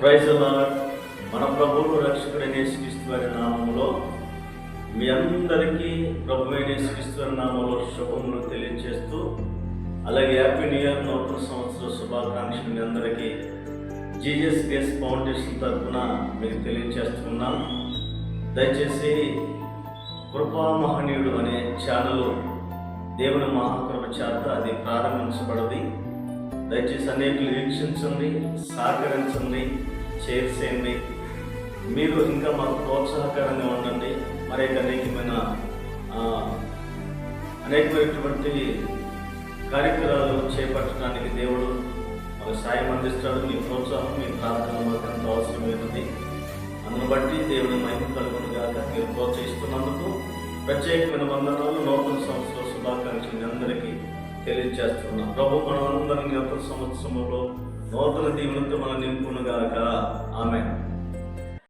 Praise the lord. మన ప్రభువు రక్షకుడైన యేసుక్రీస్తు వారి నామములో మీ అందరికీ ప్రభువైన యేసుక్రీస్తు వారి నామములో శుభములు తెలియజేస్తూ, అలాగే హ్యాపీ న్యూ ఇయర్, నూతన సంవత్సర శుభాకాంక్షలు మీ అందరికీ జీజస్ గ్రేస్ ఫౌండేషన్ తరఫున మీకు తెలియజేస్తున్నాను. దయచేసి కృపా మహనీయుడు అనే ఛానల్ దేవుని మహాకృప చేత అది ప్రారంభించబడింది. దయచేసి అనేకులు వీక్షించండి, సహకరించండి, షేర్ చేయండి. మీరు ఇంకా మాకు ప్రోత్సాహకరంగా ఉండండి. మరి అనేకమైనటువంటి కార్యక్రమాలు చేపట్టడానికి దేవుడు మాకు సాయం అందిస్తాడు. మీ ప్రోత్సాహం, మీ ప్రార్థన మాకు ఎంతో అవసరమైనది. అందును బట్టి దేవుని మహిమ కలుగును గాక. మీరు ప్రోత్సహిస్తున్నందుకు ప్రత్యేకమైన వందనాలు. నూతన సంవత్సర శుభాకాంక్షలు అందరికీ తెలియజేస్తున్నాం. ప్రభు మనందరినీ నూతన సంవత్సరంలో నూతన దీవులతో మనం నింపును గాక.